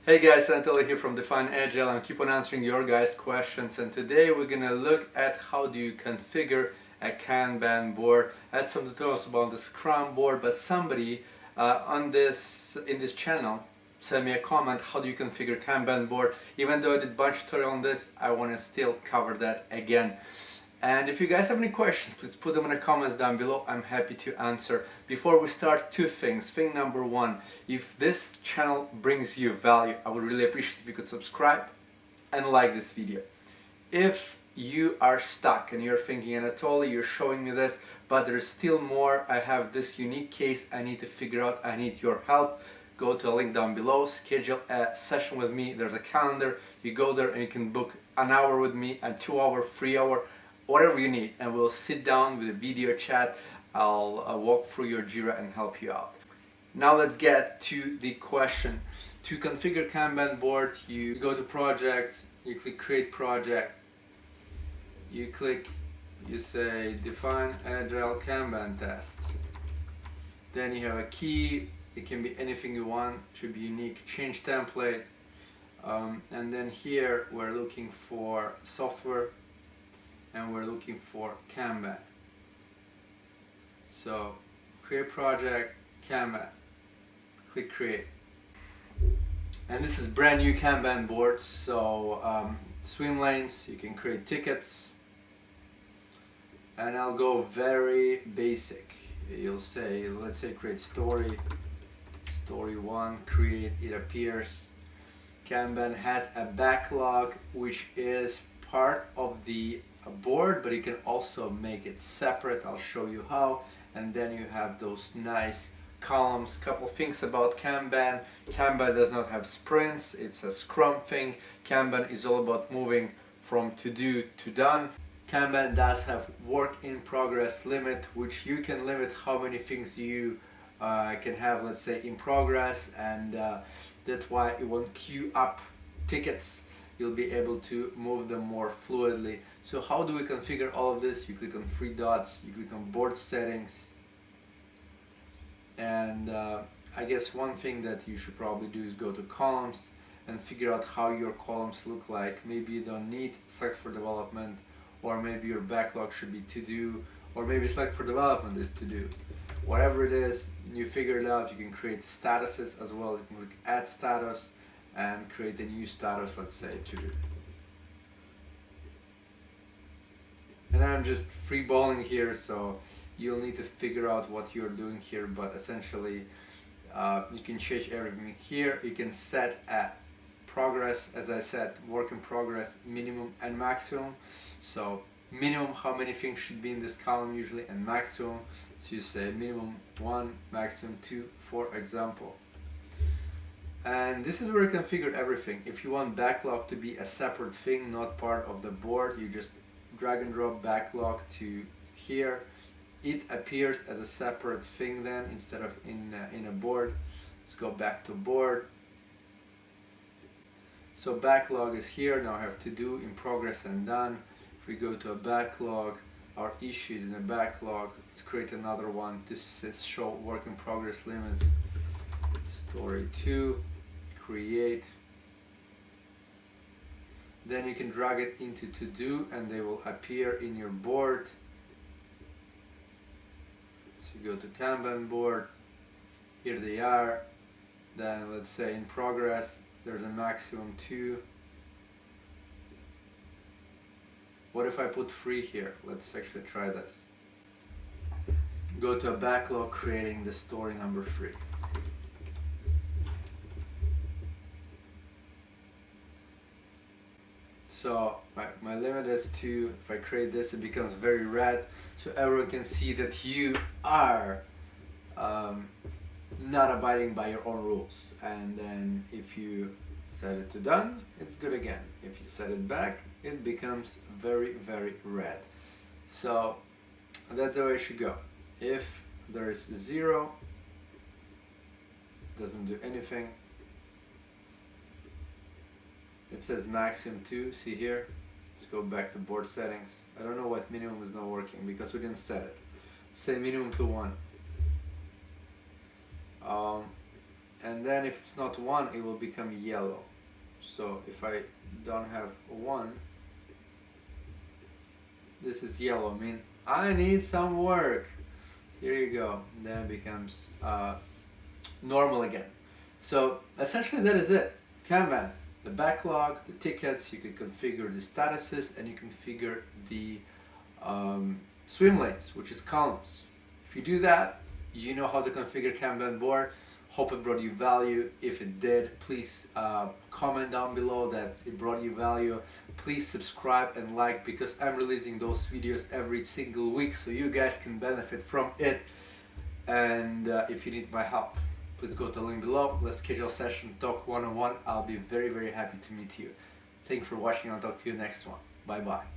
Hey guys, Anatoly here from Define Agile. I'm keep on answering your guys' questions, and today we're gonna look at how do you configure a Kanban board. I had some tutorials about the Scrum board, but somebody in this channel sent me a comment, how do you configure Kanban board? Even though I did a bunch of tutorials on this, I want to still cover that again. And if you guys have any questions, please put them in the comments down below. I'm happy to answer. Before we start, two things. Thing number one, if this channel brings you value, I would really appreciate if you could subscribe and like this video. If you are stuck and you're thinking, Anatoly, you're showing me this, but there's still more, I have this unique case I need to figure out, I need your help, go to a link down below, schedule a session with me. There's a calendar, you go there and you can book an hour with me, a 2 hour, 3 hour, whatever you need, and we'll sit down with a video chat. I'll walk through your JIRA and help you out. Now let's get to the question. To configure Kanban board, you go to projects, you click create project, you say define agile Kanban test. Then you have a key, it can be anything you want, should be unique, change template, and then here we're looking for software and we're looking for Kanban. So create project, Kanban, click create. And this is brand new Kanban board, so swim lanes, you can create tickets, and I'll go very basic. You'll say, let's say create story 1, create, it appears. Kanban has a backlog which is part of the board, but you can also make it separate. I'll show you how. And then you have those nice columns. Couple things about Kanban. Kanban does not have sprints, it's a Scrum thing. Kanban is all about moving from to do to done. Kanban does have work in progress limit, which you can limit how many things you can have, let's say, in progress, and that's why it won't queue up tickets. You'll be able to move them more fluidly. So how do we configure all of this? You click on three dots, you click on board settings, and I guess one thing that you should probably do is go to columns and figure out how your columns look like. Maybe you don't need select for development, or maybe your backlog should be to do, or maybe select for development is to do. Whatever it is, you figure it out. You can create statuses as well. You can click add status and create a new status, let's say to do. And I'm just freeballing here, so you'll need to figure out what you're doing here, but essentially you can change everything here. You can set a progress, as I said, work in progress, minimum and maximum. So minimum, how many things should be in this column usually, and maximum, so you say minimum 1, maximum 2, for example. And this is where you configure everything. If you want backlog to be a separate thing, not part of the board, you just drag and drop backlog to here. It appears as a separate thing then, instead of in a board. Let's go back to board. So backlog is here. Now I have to do, in progress, and done. If we go to a backlog, our issues in the backlog, let's create another one. This is show work in progress limits. Story 2, create. Then you can drag it into to do and they will appear in your board. So you go to Kanban board, here they are. Then let's say in progress, there's a maximum 2. What if I put 3 here? Let's actually try this. Go to a backlog, creating the story number 3. So my limit is 2. If I create this, it becomes very red, so everyone can see that you are not abiding by your own rules. And then if you set it to done, it's good again. If you set it back, it becomes very, very red. So that's the way it should go. If there is 0, doesn't do anything. It says maximum 2, see here. Let's go back to board settings. I don't know what minimum is not working because we didn't set it. Say minimum to 1. and then if it's not 1, it will become yellow. So if I don't have 1, this is yellow, means I need some work. Here you go. Then it becomes normal again. So essentially that is it. Kanban, the backlog, the tickets, you can configure the statuses, and you configure the swim lanes, which is columns. If you do that, you know how to configure Kanban board. Hope it brought you value. If it did, please comment down below that it brought you value. Please subscribe and like, because I'm releasing those videos every single week so you guys can benefit from it. And if you need my help, please go to the link below. Let's schedule a session, talk one-on-one. I'll be very, very happy to meet you. Thank you for watching. I'll talk to you next one. Bye bye.